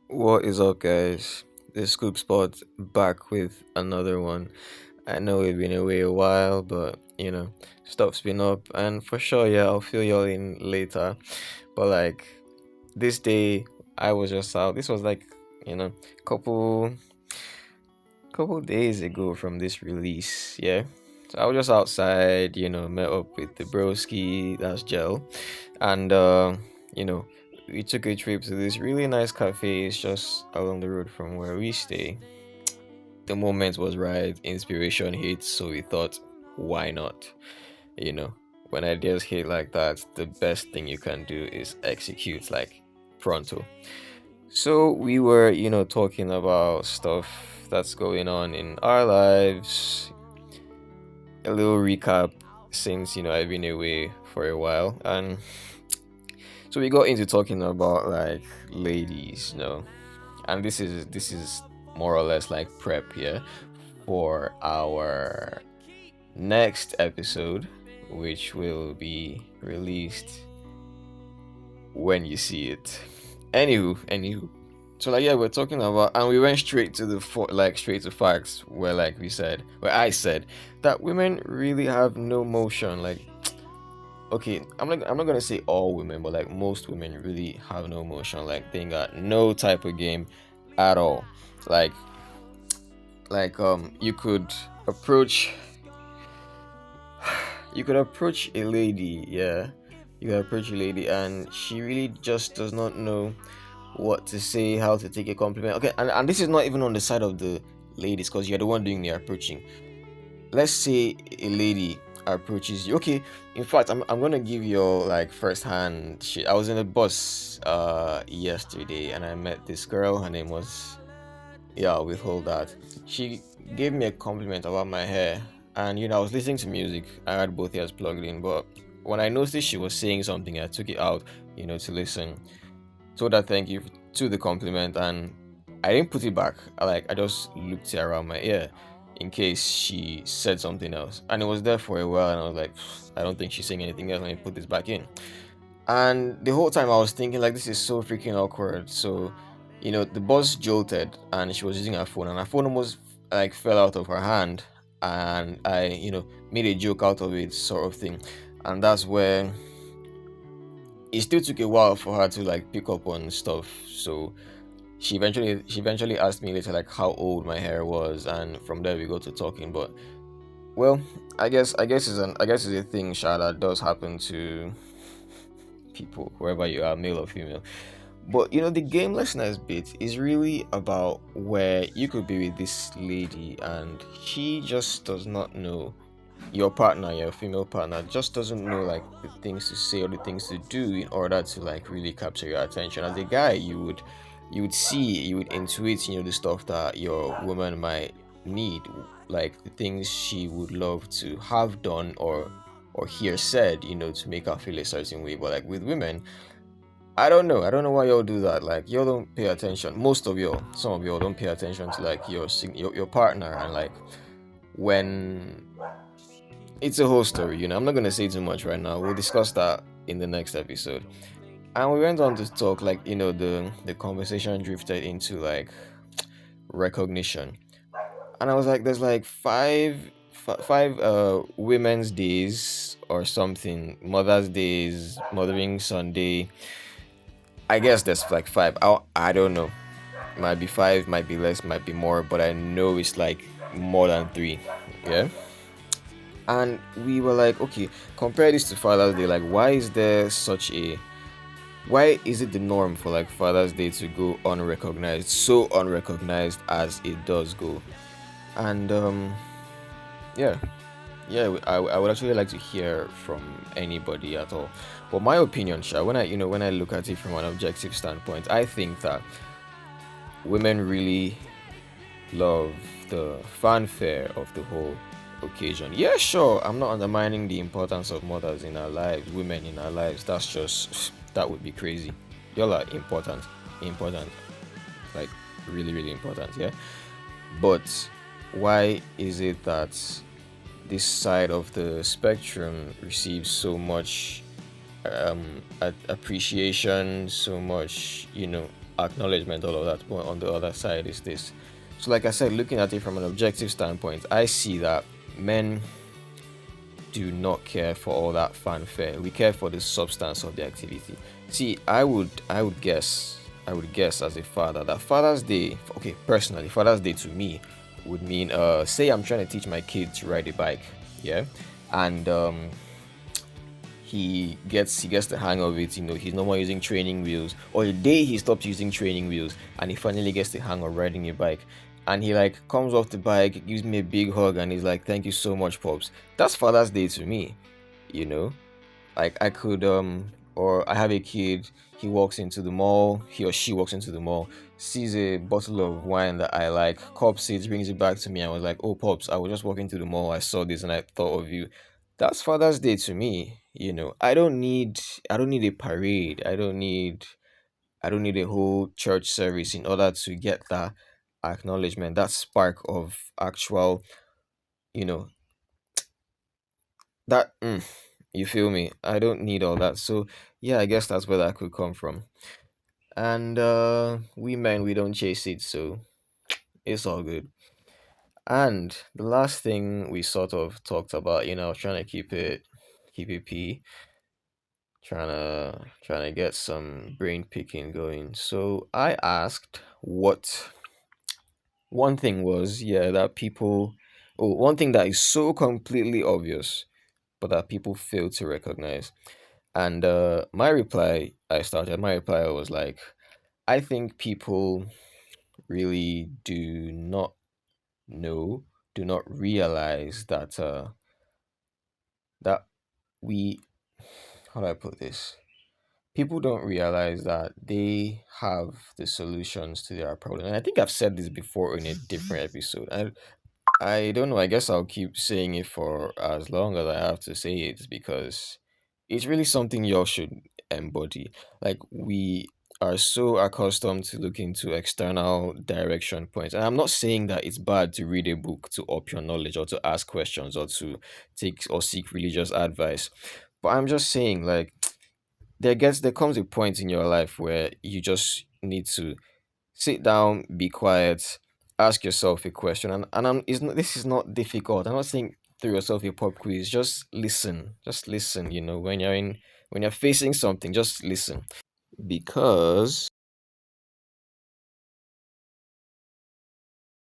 What is up, guys? This Scoop Spot back with another one. I know we've been away a while, but stuff's been up, and for sure, yeah, I'll fill y'all in later. But like this day, I was just out. This was like couple couple days ago from this release, yeah. So I was just outside, met up with the broski, that's Gel, and you know, we took a trip to this really nice cafe. It's just along the road from where we stay. The moment was right, inspiration hit, so we thought, why not? You know, when ideas hit like that, the best thing you can do is execute like pronto. So we were, talking about stuff that's going on in our lives, a little recap since, I've been away for a while. And so we got into talking about like ladies, and this is more or less like prep here for our next episode, which will be released when you see it. Anywho. So like yeah, we're talking about, and we went straight to straight to facts, where like we said, where I said that women really have no motion. Like okay, I'm not gonna say all women, but like most women really have no motion. Like they got no type of game at all. Like you could approach a lady, yeah. You could approach a lady and she really just does not know what to say, how to take a compliment. Okay, and this is not even on the side of the ladies because you're the one doing the approaching. Let's say a lady approaches you. Okay, in fact, I'm gonna give you like first hand shit. I was in a bus yesterday and I met this girl. Her name was, yeah, I'll withhold that. She gave me a compliment about my hair, and I was listening to music. I had both ears plugged in, but when I noticed she was saying something, I took it out, to listen. Told her thank you to the compliment, and I didn't put it back. I just looked around my ear in case she said something else, and it was there for a while. And I was like, I don't think she's saying anything else. Let me put this back in. And the whole time I was thinking like this is so freaking awkward. So, the bus jolted and she was using her phone and her phone almost like fell out of her hand, and I, made a joke out of it sort of thing. And that's where it still took a while for her to like pick up on stuff. So she eventually asked me later like how old my hair was, and from there we got to talking. But well, I guess it's a thing, Sha, that does happen to people, wherever you are, male or female. But the gamelessness bit is really about where you could be with this lady and she just does not know your partner, your female partner, just doesn't know like the things to say or the things to do in order to like really capture your attention. As a guy, you would see, you would intuit, the stuff that your woman might need, like the things she would love to have done or hear said, to make her feel a certain way. But like with women, I don't know. I don't know why y'all do that. Like y'all don't pay attention. Most of y'all, some of y'all don't pay attention to like your partner, and like when it's a whole story. I'm not gonna say too much right now. We'll discuss that in the next episode. And we went on to talk like the conversation drifted into like recognition, and I was like, there's like five women's days or something, Mother's Days, Mothering Sunday. I guess there's like five. I don't know. Might be five, might be less, might be more, but I know it's like more than three. Yeah. And we were like, okay, compare this to Father's Day. Like, why is it the norm for like Father's Day to go unrecognized, so unrecognized as it does go? And yeah, yeah, I would actually like to hear from anybody at all. But my opinion, Sha, when I look at it from an objective standpoint, I think that women really love the fanfare of the whole occasion. Yeah, sure, I'm not undermining the importance of mothers in our lives, women in our lives. That's just that would be crazy. Y'all are important, like really, really important. Yeah, but why is it that this side of the spectrum receives so much appreciation, so much, acknowledgement, all of that. But on the other side is this. So, like I said, looking at it from an objective standpoint, I see that men do not care for all that fanfare. We care for the substance of the activity. See, I would guess as a father that Father's Day, okay, personally, Father's Day to me would mean, say I'm trying to teach my kid to ride a bike, yeah, and he gets the hang of it. He's no more using training wheels, or the day he stops using training wheels and he finally gets the hang of riding a bike, and he like comes off the bike, gives me a big hug, and he's like, thank you so much, pops. That's Father's Day to me. you know like I could or I have a kid, he or she walks into the mall, sees a bottle of wine that I like, cops it, brings it back to me, and was like, oh pops, I was just walking to the mall, I saw this and I thought of you. That's Father's Day to me. I don't need a parade. I don't need a whole church service in order to get that acknowledgement, that spark of actual, you know that you feel me. I don't need all that. So yeah, I guess that's where that could come from. And we men, we don't chase it, so it's all good. And the last thing we sort of talked about, trying to keep it p, trying to get some brain picking going. So I asked what one thing was, yeah, that people, oh, one thing that is so completely obvious but that people fail to recognize. And my reply was like, I think people really know, do not realize that we, how do I put this? People don't realize that they have the solutions to their problem. And I think I've said this before in a different episode. I don't know. I guess I'll keep saying it for as long as I have to say it, because it's really something y'all should embody. Like, we are so accustomed to looking to external direction points. And I'm not saying that it's bad to read a book to up your knowledge, or to ask questions, or to take or seek religious advice. But I'm just saying, like, there comes a point in your life where you just need to sit down, be quiet, ask yourself a question, and this is not difficult. I'm not saying throw yourself a pop quiz. Just listen. When you're facing something, just listen, because